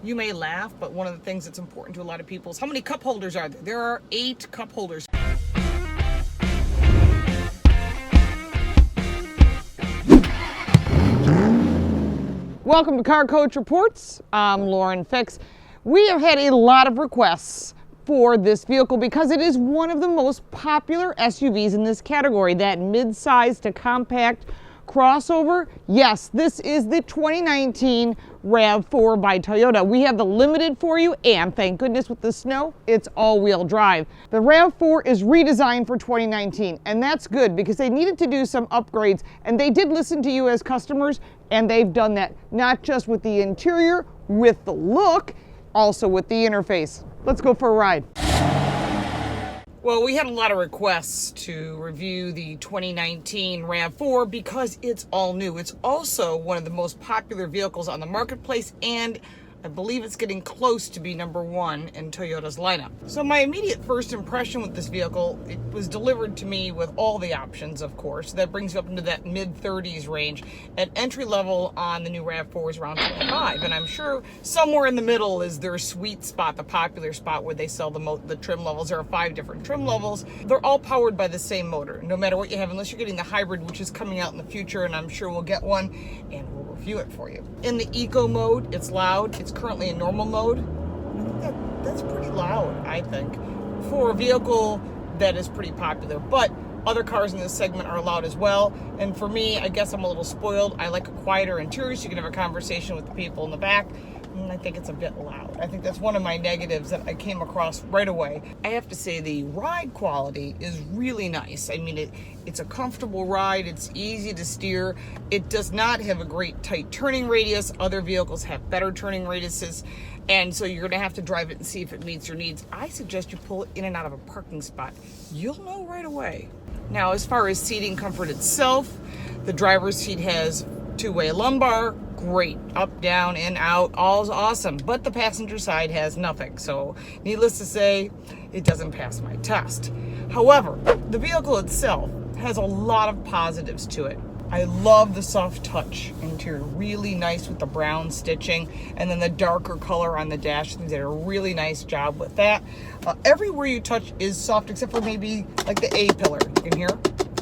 You may laugh, but one of the things that's important to a lot of people is how many cup holders are there? There are 8 cup holders. Welcome to Car Coach Reports. I'm Lauren Fix. We have had a lot of requests for this vehicle because it is one of the most popular SUVs in this category, that mid-size to compact crossover. Yes, this is the 2019 Rav4 by Toyota. We have the Limited for you, and thank goodness with the snow, it's all-wheel drive. The Rav4 is redesigned for 2019, and that's good because they needed to do some upgrades, and they did listen to you as customers, and they've done that, not just with the interior, with the look, also with the interface. Let's go for a ride. Well, we had a lot of requests to review the 2019 Rav4 because it's all new. It's also one of the most popular vehicles on the marketplace, and I believe it's getting close to be #1 in Toyota's lineup. So my immediate first impression with this vehicle, it was delivered to me with all the options, of course. That brings you up into that mid-30s range. At entry level on the new Rav4 is around 25, and I'm sure somewhere in the middle is their sweet spot, the popular spot where they sell the trim levels. There are 5 different trim levels. They're all powered by the same motor, no matter what you have, unless you're getting the hybrid, which is coming out in the future, and I'm sure we'll get one, and we'll review it for you. In the eco mode, it's loud. It's currently in normal mode. I think that's pretty loud, I think, for a vehicle that is pretty popular. But other cars in this segment are loud as well. And for me, I guess I'm a little spoiled. I like a quieter interior so you can have a conversation with the people in the back. And I think it's a bit loud. I think that's one of my negatives that I came across right away. I have to say the ride quality is really nice. I mean, it's a comfortable ride. It's easy to steer. It does not have a great tight turning radius. Other vehicles have better turning radiuses. And so you're going to have to drive it and see if it meets your needs. I suggest you pull it in and out of a parking spot. You'll know right away. Now, as far as seating comfort itself, the driver's seat has 2-way lumbar. Great. Up, down, in, out, all's awesome. But the passenger side has nothing. So needless to say, it doesn't pass my test. However, the vehicle itself has a lot of positives to it. I love the soft touch interior, really nice with the brown stitching, and then the darker color on the dash. They did a really nice job with that. Everywhere you touch is soft, except for maybe like the A-pillar. You can hear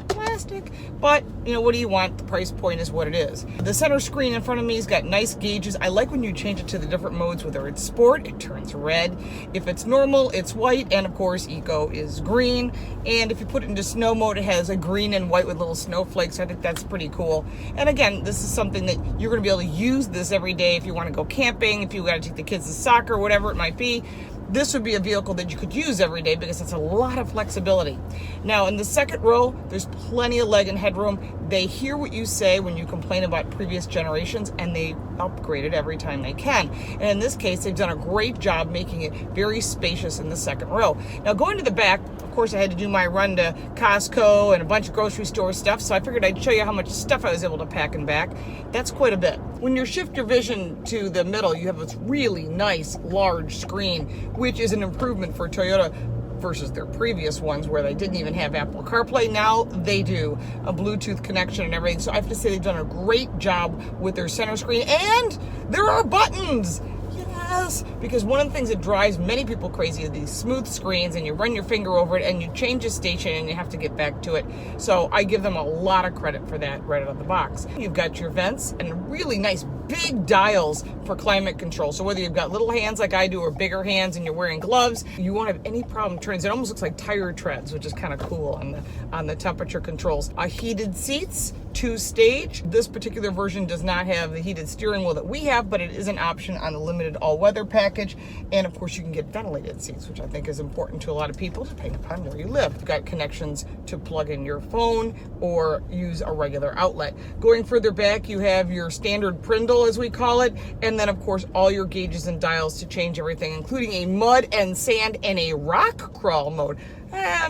plastic, but you know, what do you want? The price point is what it is. The center screen in front of me has got nice gauges. I like when you change it to the different modes. Whether it's sport, it turns red. If it's normal, it's white, and of course eco is green. And if you put it into snow mode, it has a green and white with little snowflakes. I think that's pretty cool. And again, this is something that you're going to be able to use this every day if you want to go camping, if you got to take the kids to soccer, whatever it might be. This would be a vehicle that you could use every day because it's a lot of flexibility. Now, in the second row, there's plenty of leg and headroom. They hear what you say when you complain about previous generations, and they upgrade it every time they can. And in this case, they've done a great job making it very spacious in the second row. Now, going to the back, of course, I had to do my run to Costco and a bunch of grocery store stuff, so I figured I'd show you how much stuff I was able to pack in back. That's quite a bit. When you shift your vision to the middle, you have this really nice, large screen, which is an improvement for Toyota versus their previous ones where they didn't even have Apple CarPlay. Now they do a Bluetooth connection and everything. So I have to say they've done a great job with their center screen, and there are buttons. Yes, because one of the things that drives many people crazy are these smooth screens, and you run your finger over it and you change a station and you have to get back to it. So I give them a lot of credit for that right out of the box. You've got your vents and really nice big dials for climate control. So whether you've got little hands like I do or bigger hands and you're wearing gloves, you won't have any problem turning. It almost looks like tire treads, which is kind of cool on the temperature controls. Heated seats, 2-stage. This particular version does not have the heated steering wheel that we have, but it is an option on the limited all-weather package. And of course, you can get ventilated seats, which I think is important to a lot of people, depending upon where you live. You've got connections to plug in your phone or use a regular outlet. Going further back, you have your standard Prindle, as we call it, and then of course all your gauges and dials to change everything, including a mud and sand and a rock crawl mode.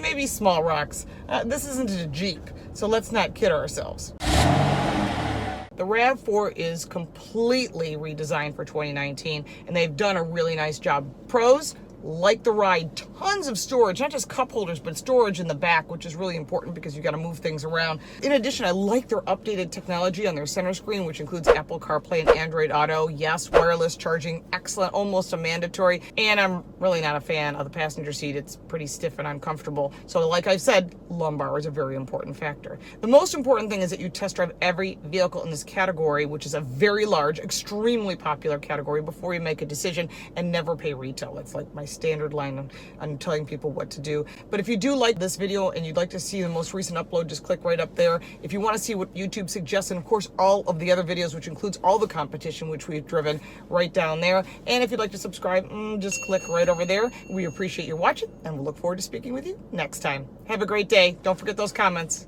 Maybe small rocks. This isn't a Jeep, so let's not kid ourselves. The Rav4 is completely redesigned for 2019, and they've done a really nice job. Pros, Like the ride, tons of storage, not just cup holders, but storage in the back, which is really important because you got to move things around. In addition, I like their updated technology on their center screen, which includes Apple CarPlay and Android Auto. Yes, wireless charging, excellent, almost a mandatory. And I'm really not a fan of the passenger seat. It's pretty stiff and uncomfortable. So like I said, lumbar is a very important factor. The most important thing is that you test drive every vehicle in this category, which is a very large, extremely popular category, before you make a decision, and never pay retail. It's like my standard line on telling people what to do. But if you do like this video and you'd like to see the most recent upload, just click right up there. If you want to see what YouTube suggests, and of course all of the other videos, which includes all the competition which we've driven, right down there. And if you'd like to subscribe, just click right over there. We appreciate your watching, and we'll look forward to speaking with you next time. Have a great day. Don't forget those comments.